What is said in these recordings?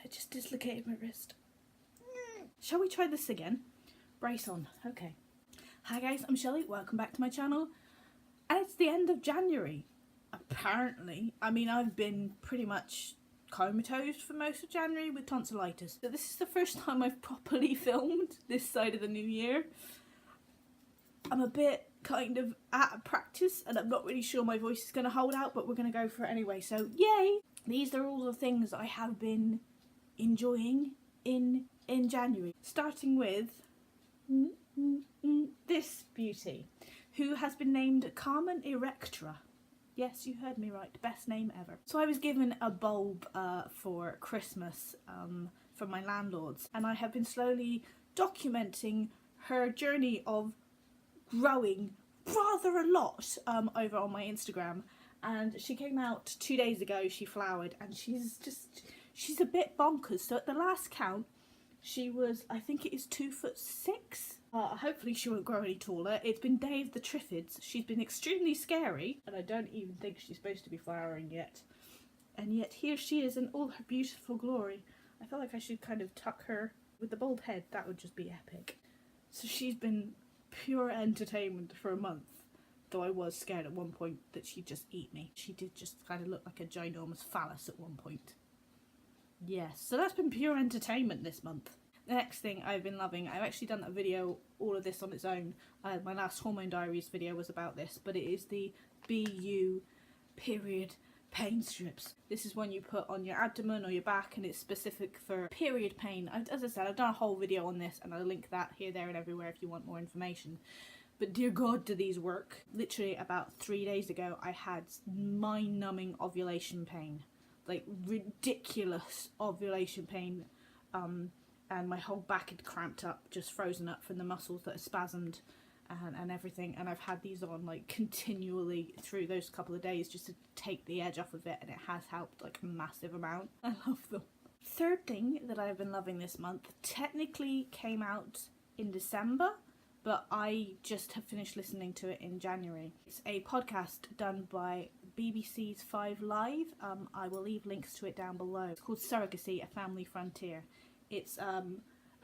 I just dislocated my wrist. Shall we try this again? Brace on. Okay. Hi guys, I'm Shelley. Welcome back to my channel. And it's the end of January. Apparently. I mean, I've been pretty much comatose for most of January with tonsillitis. So this is the first time I've properly filmed this side of the new year. I'm a bit kind of out of practice and I'm not really sure my voice is going to hold out, but we're going to go for it anyway. So yay! These are all the things I have been enjoying in January. Starting with this beauty, who has been named Carmen Erectra. Yes, you heard me right. Best name ever. So I was given a bulb for Christmas from my landlords, and I have been slowly documenting her journey of growing rather a lot over on my Instagram. And she came out 2 days ago. She flowered, and she's a bit bonkers. So at the last count, she was, I think it is 2'6". Hopefully she won't grow any taller. It's been Dave the Triffids. She's been extremely scary, and I don't even think she's supposed to be flowering yet. And yet here she is in all her beautiful glory. I feel like I should kind of tuck her with the bald head. That would just be epic. So she's been pure entertainment for a month. Though I was scared at one point that she'd just eat me. She did just kind of look like a ginormous phallus at one point. Yes, so that's been pure entertainment this month. The next thing I've been loving, I've actually done a video, all of this on its own. My last Hormone Diaries video was about this, but it is the BU period pain strips. This is one you put on your abdomen or your back, and it's specific for period pain. As I said, I've done a whole video on this, and I'll link that here, there and everywhere if you want more information. But dear God, do these work. Literally about 3 days ago, I had mind-numbing ovulation pain. Like ridiculous ovulation pain. And my whole back had cramped up, just frozen up from the muscles that are spasmed and everything. And I've had these on like continually through those couple of days just to take the edge off of it, and it has helped like a massive amount. I love them. Third thing that I've been loving this month technically came out in December, but I just have finished listening to it in January. It's a podcast done by BBC's 5 Live. I will leave links to it down below. It's called Surrogacy, A Family Frontier. It's a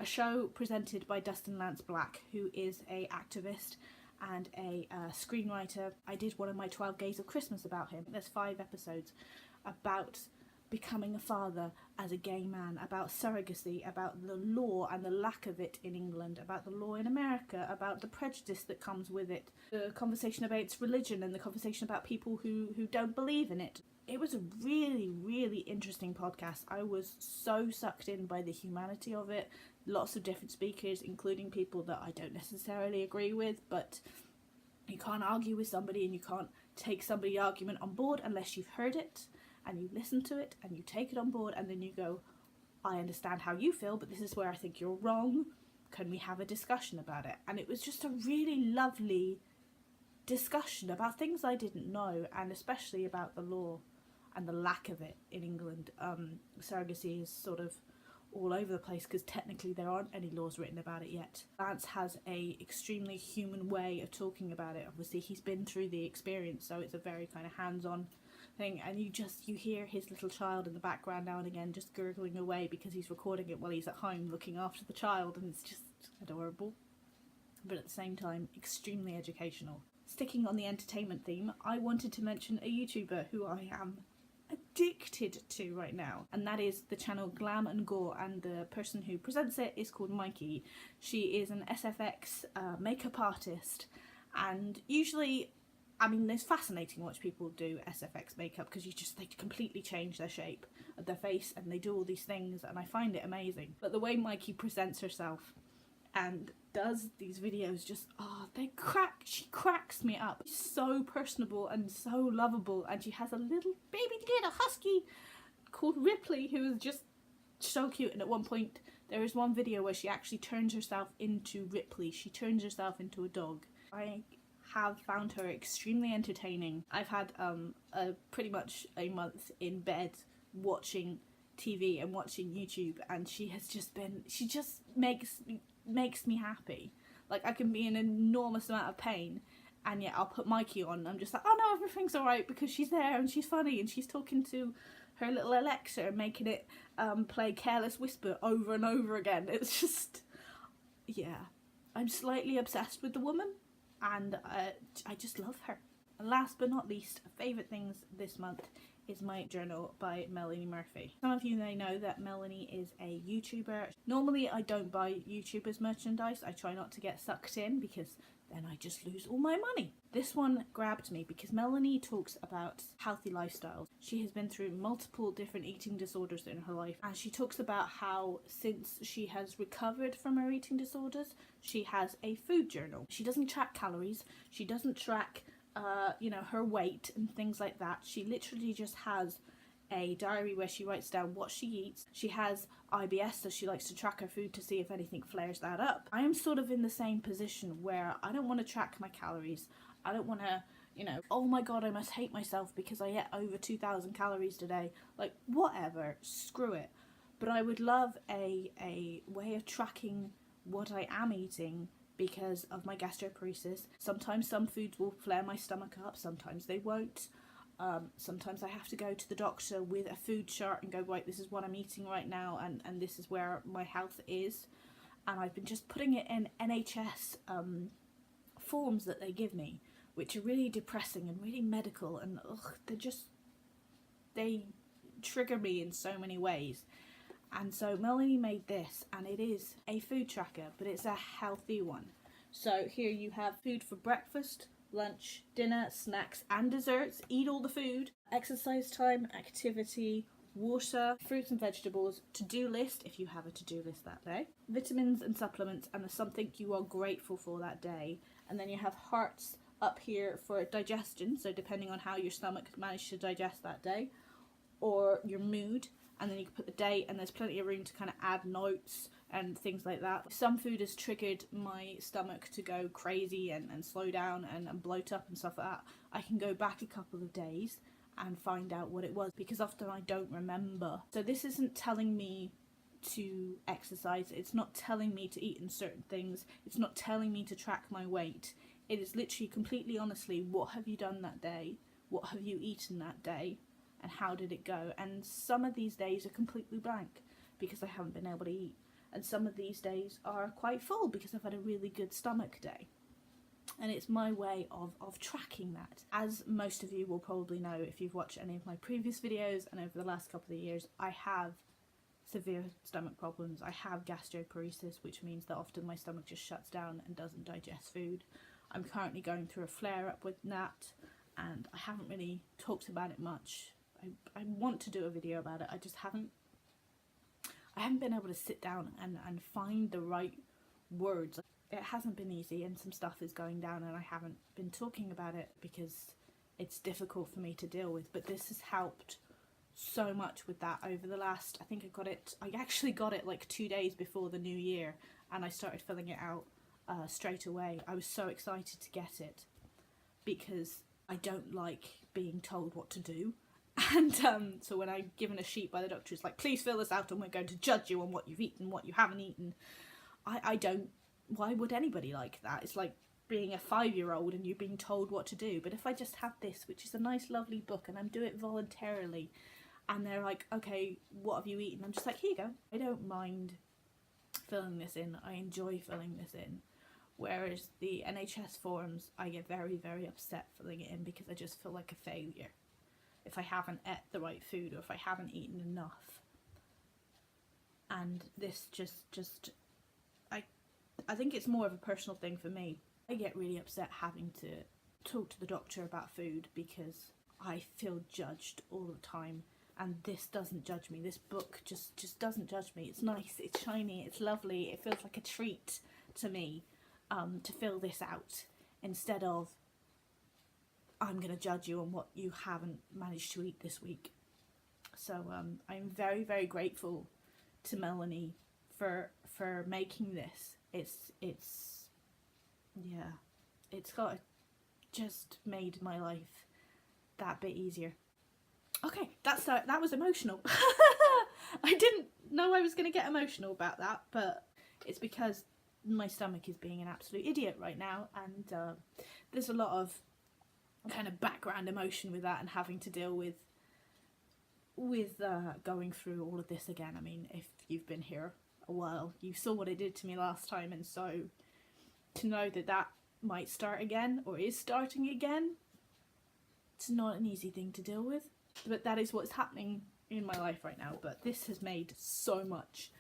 show presented by Dustin Lance Black, who is an activist and a screenwriter. I did one of my 12 Gays of Christmas about him. There's 5 episodes about becoming a father as a gay man, about surrogacy, about the law and the lack of it in England, about the law in America, about the prejudice that comes with it, the conversation about its religion and the conversation about people who don't believe in it. It was a really, really interesting podcast. I was so sucked in by the humanity of it. Lots of different speakers, including people that I don't necessarily agree with, but you can't argue with somebody and you can't take somebody's argument on board unless you've heard it and you listen to it and you take it on board, and then you go, I understand how you feel, but this is where I think you're wrong. Can we have a discussion about it? And it was just a really lovely discussion about things I didn't know, and especially about the law and the lack of it in England. Surrogacy is sort of all over the place because technically there aren't any laws written about it yet. Lance has a extremely human way of talking about it. Obviously he's been through the experience, so it's a very kind of hands-on thing, and you hear his little child in the background now and again just gurgling away because he's recording it while he's at home looking after the child, and it's just adorable, but at the same time extremely educational. Sticking on the entertainment theme, I wanted to mention a YouTuber who I am addicted to right now, and that is the channel Glam and Gore, and the person who presents it is called Mikey. She is an SFX makeup artist, and usually, I mean, it's fascinating to watch people do SFX makeup because they completely change their shape of their face and they do all these things, and I find it amazing. But the way Mikey presents herself and does these videos, just she cracks me up. She's so personable and so lovable, and she has a little husky called Ripley who is just so cute. And at one point there is one video where she actually turns herself into Ripley. She turns herself into a dog. I have found her extremely entertaining. I've had pretty much a month in bed watching TV and watching YouTube, and she just makes me happy. Like, I can be in an enormous amount of pain, and yet I'll put Mikey on and I'm just like, oh no, everything's alright, because she's there and she's funny and she's talking to her little Alexa and making it play Careless Whisper over and over again. It's just, yeah, I'm slightly obsessed with the woman, and I just love her. And last but not least, favourite things this month is my journal by Melanie Murphy. Some of you may know that Melanie is a YouTuber. Normally I don't buy YouTubers merchandise. I try not to get sucked in because then I just lose all my money. This one grabbed me because Melanie talks about healthy lifestyles. She has been through multiple different eating disorders in her life, and she talks about how since she has recovered from her eating disorders, she has a food journal. She doesn't track calories, she doesn't track her weight and things like that. She literally just has a diary where she writes down what she eats. She has IBS, so she likes to track her food to see if anything flares that up. I am sort of in the same position where I don't want to track my calories. I don't want to, oh my god, I must hate myself because I ate over 2,000 calories today. Like, whatever, screw it. But I would love a way of tracking what I am eating because of my gastroparesis. Sometimes some foods will flare my stomach up, sometimes they won't. Sometimes I have to go to the doctor with a food chart and go, right, this is what I'm eating right now, and this is where my health is. And I've been just putting it in NHS forms that they give me, which are really depressing and really medical, and they trigger me in so many ways. And so Melanie made this, and it is a food tracker, but it's a healthy one. So here you have food for breakfast, lunch, dinner, snacks and desserts. Eat all the food. Exercise time, activity, water, fruits and vegetables, to-do list if you have a to-do list that day, vitamins and supplements, and something you are grateful for that day. And then you have hearts up here for digestion, so depending on how your stomach managed to digest that day, or your mood. And then you can put the date, and there's plenty of room to kind of add notes and things like that. Some food has triggered my stomach to go crazy and slow down and bloat up and stuff like that. I can go back a couple of days and find out what it was, because often I don't remember. So this isn't telling me to exercise, it's not telling me to eat in certain things, it's not telling me to track my weight. It is literally completely honestly, what have you done that day? What have you eaten that day? And how did it go? And some of these days are completely blank because I haven't been able to eat. And some of these days are quite full because I've had a really good stomach day. And it's my way of tracking that. As most of you will probably know if you've watched any of my previous videos and over the last couple of years, I have severe stomach problems. I have gastroparesis, which means that often my stomach just shuts down and doesn't digest food. I'm currently going through a flare-up with that, and I haven't really talked about it much. I want to do a video about it, I just haven't been able to sit down and find the right words. It hasn't been easy, and some stuff is going down and I haven't been talking about it because it's difficult for me to deal with. But this has helped so much with that over the last, I actually got it like 2 days before the new year, and I started filling it out straight away. I was so excited to get it because I don't like being told what to do. And so when I'm given a sheet by the doctor, it's like, please fill this out and we're going to judge you on what you've eaten, what you haven't eaten. I don't, why would anybody like that? It's like being a 5-year-old and you being told what to do. But if I just have this, which is a nice lovely book, and I'm doing it voluntarily, and they're like, okay, what have you eaten? I'm just like, here you go. I don't mind filling this in. I enjoy filling this in. Whereas the NHS forms, I get very, very upset filling it in because I just feel like a failure if I haven't ate the right food or if I haven't eaten enough. And this just I think it's more of a personal thing for me. I get really upset having to talk to the doctor about food because I feel judged all the time, and this doesn't judge me. This book just doesn't judge me. It's nice, it's shiny, it's lovely, it feels like a treat to me to fill this out, instead of I'm going to judge you on what you haven't managed to eat this week. So I'm very, very grateful to Melanie for making this. It's got just made my life that bit easier. Okay, that was emotional. I didn't know I was going to get emotional about that, but it's because my stomach is being an absolute idiot right now, and there's a lot of kind of background emotion with that, and having to deal with with going through all of this again. I mean, if you've been here a while, you saw what it did to me last time, and so to know that that might start again, or is starting again, it's not an easy thing to deal with. But that is what's happening in my life right now. But this has made so much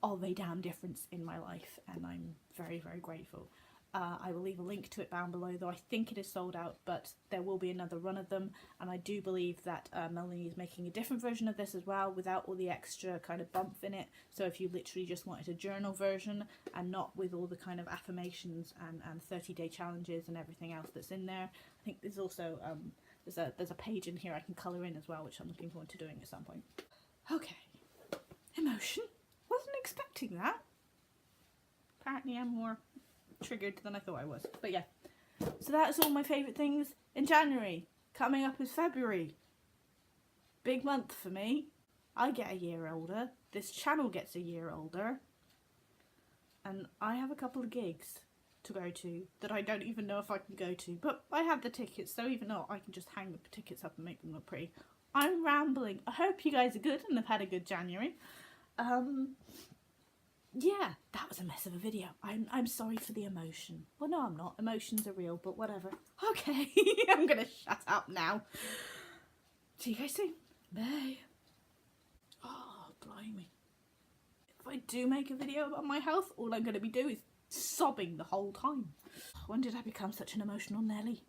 of a damn difference in my life, and I'm very, very grateful. I will leave a link to it down below, though I think it is sold out, but there will be another run of them, and I do believe that Melanie is making a different version of this as well, without all the extra kind of bump in it. So if you literally just wanted a journal version and not with all the kind of affirmations and 30-day challenges and everything else that's in there, I think there's also there's a page in here I can colour in as well, which I'm looking forward to doing at some point. Okay, emotion. Wasn't expecting that. Apparently I'm more triggered than I thought I was. But yeah, so that's all my favourite things in January. Coming up is February. Big month for me. I get a year older. This channel gets a year older. And I have a couple of gigs to go to that I don't even know if I can go to. But I have the tickets, so even though I can just hang the tickets up and make them look pretty. I'm rambling. I hope you guys are good and have had a good January. Yeah, that was a mess of a video. I'm sorry for the emotion. Well, no, I'm not. Emotions are real, but whatever. Okay, I'm gonna shut up now. See you guys soon. Bye. Oh, blimey. If I do make a video about my health, all I'm gonna be doing is sobbing the whole time. When did I become such an emotional Nelly?